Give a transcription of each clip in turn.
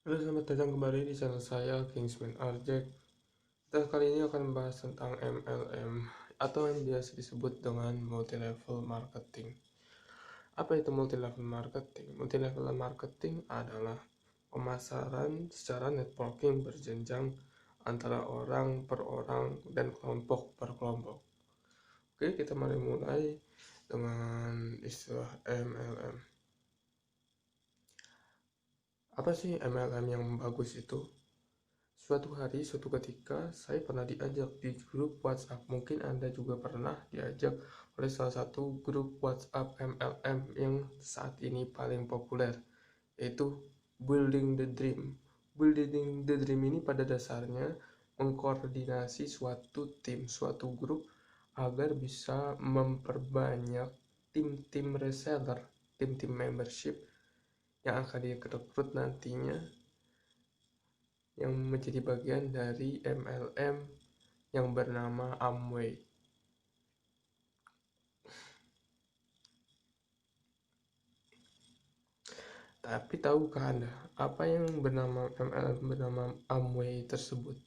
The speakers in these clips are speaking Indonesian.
Halo, selamat datang kembali di channel saya, Kingsman Arjek. Kita kali ini akan membahas tentang MLM atau yang biasa disebut dengan multi-level marketing. Apa itu multi-level marketing? Multi-level marketing adalah pemasaran secara networking berjenjang antara orang per orang dan kelompok per kelompok. Oke, kita mari mulai dengan istilah MLM. Apa sih MLM yang bagus itu? Suatu hari, suatu ketika, saya pernah diajak di grup WhatsApp. Mungkin Anda juga pernah diajak oleh salah satu grup WhatsApp MLM yang saat ini paling populer, yaitu Building the Dream. Building the Dream ini pada dasarnya mengkoordinasi suatu tim, suatu grup agar bisa memperbanyak tim-tim reseller, tim-tim membership yang akan direkrut nantinya yang menjadi bagian dari MLM yang bernama Amway. Tapi tahukah Anda apa yang bernama MLM bernama Amway tersebut?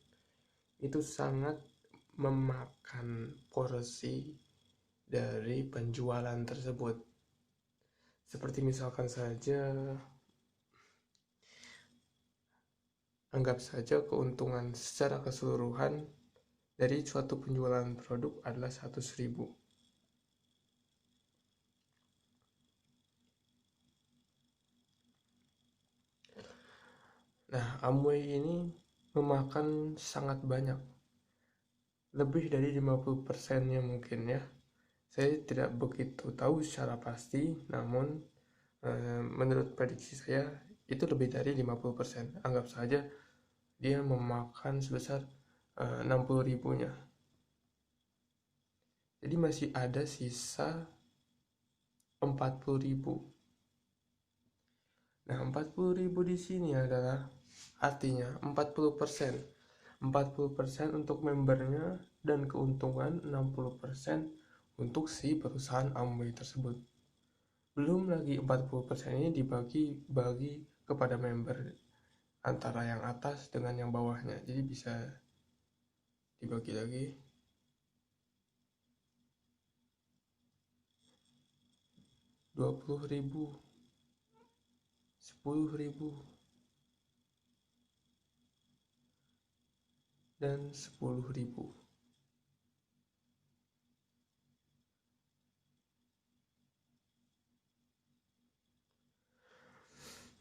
Itu sangat memakan porsi dari penjualan tersebut. Seperti misalkan saja, anggap saja keuntungan secara keseluruhan dari suatu penjualan produk adalah 100.000. Nah, Amway ini memakan sangat banyak, lebih dari 50%-nya mungkin ya. Saya tidak begitu tahu secara pasti, namun menurut prediksi saya itu lebih dari 50%. Anggap saja dia memakan sebesar 60 ribunya. Jadi masih ada sisa 40 ribu. Nah, 40 ribu di sini adalah artinya 40%. 40% untuk membernya dan keuntungan 60% untuk si perusahaan Amway tersebut. Belum lagi 40% ini dibagi kepada member antara yang atas dengan yang bawahnya. Jadi bisa dibagi lagi 20 ribu, 10 ribu, dan 10 ribu.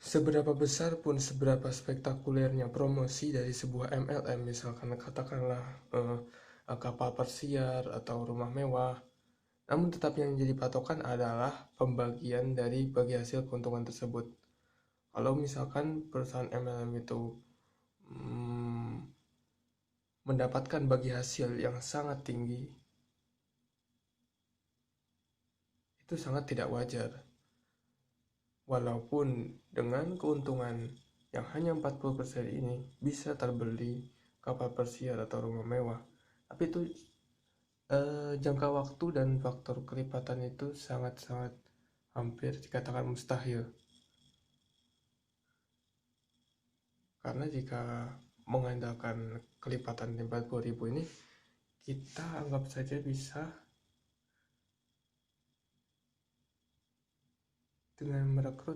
Seberapa besar pun, seberapa spektakulernya promosi dari sebuah MLM, misalkan katakanlah kapal persiar atau rumah mewah, namun tetap yang jadi patokan adalah pembagian dari bagi hasil keuntungan tersebut. Kalau misalkan perusahaan MLM itu mendapatkan bagi hasil yang sangat tinggi, itu sangat tidak wajar. Walaupun dengan keuntungan yang hanya 40% ini bisa terbeli kapal persiar atau rumah mewah, tapi itu jangka waktu dan faktor kelipatan itu sangat-sangat hampir dikatakan mustahil. Karena jika mengandalkan kelipatan 40 ribu ini, kita anggap saja bisa dengan merekrut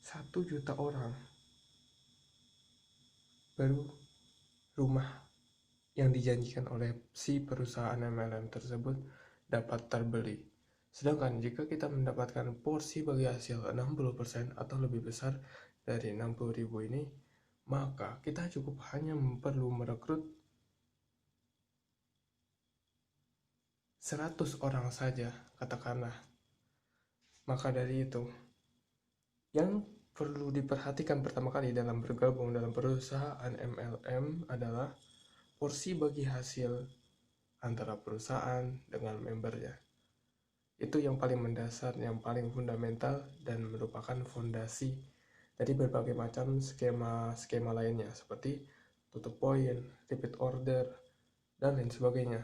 1 juta orang, baru rumah yang dijanjikan oleh si perusahaan MLM tersebut dapat terbeli. Sedangkan jika kita mendapatkan porsi bagi hasil 60% atau lebih besar dari 60 ribu ini, maka kita cukup hanya perlu merekrut 100 orang saja, katakanlah. Maka dari itu, yang perlu diperhatikan pertama kali dalam bergabung dalam perusahaan MLM adalah porsi bagi hasil antara perusahaan dengan membernya. Itu yang paling mendasar, yang paling fundamental, dan merupakan fondasi dari berbagai macam skema lainnya seperti tutup poin, repeat order, dan lain sebagainya.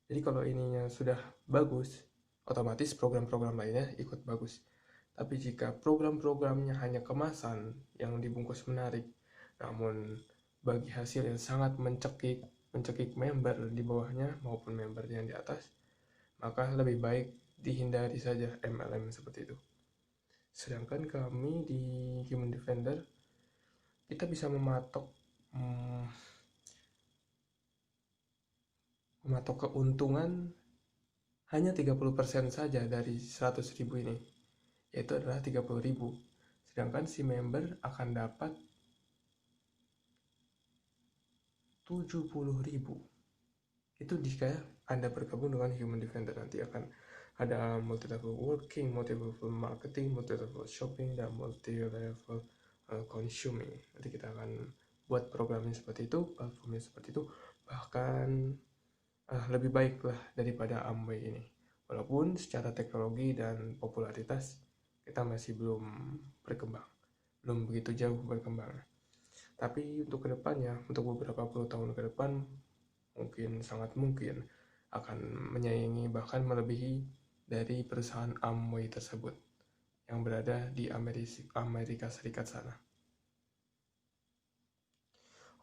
Jadi kalau ininya sudah bagus, otomatis program-program lainnya ikut bagus. Tapi jika program-programnya hanya kemasan yang dibungkus menarik, namun bagi hasil yang sangat mencekik member di bawahnya maupun member yang di atas, maka lebih baik dihindari saja MLM seperti itu. Sedangkan kami di Human Defender, kita bisa mematok keuntungan hanya 30% saja dari 100.000 ini, yaitu adalah 30.000. Sedangkan si member akan dapat 70.000. Itu jika Anda bergabung dengan Human Defender. Nanti akan ada multi-level working, multi-level marketing, multi-level shopping, dan multi-level consuming. Nanti kita akan buat programnya seperti itu, platformnya seperti itu, bahkan lebih baik lah daripada Amway ini. Walaupun secara teknologi dan popularitas kita masih belum berkembang, belum begitu jauh berkembang. Tapi untuk kedepannya, untuk beberapa puluh tahun ke depan, sangat mungkin akan menyaingi bahkan melebihi dari perusahaan Amway tersebut yang berada di Amerika Serikat sana.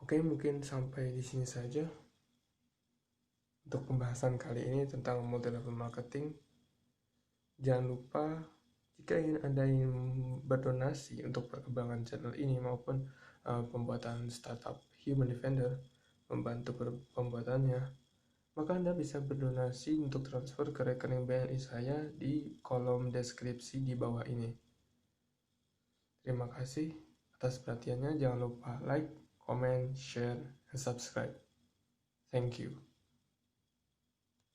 Oke, mungkin sampai di sini saja untuk pembahasan kali ini tentang multi-level marketing. Jangan lupa jika Anda ingin berdonasi untuk perkembangan channel ini maupun pembuatan startup Human Defender, membantu pembuatannya, maka Anda bisa berdonasi untuk transfer ke rekening BNI saya di kolom deskripsi di bawah ini. Terima kasih atas perhatiannya. Jangan lupa like, comment, share, and subscribe. Thank you.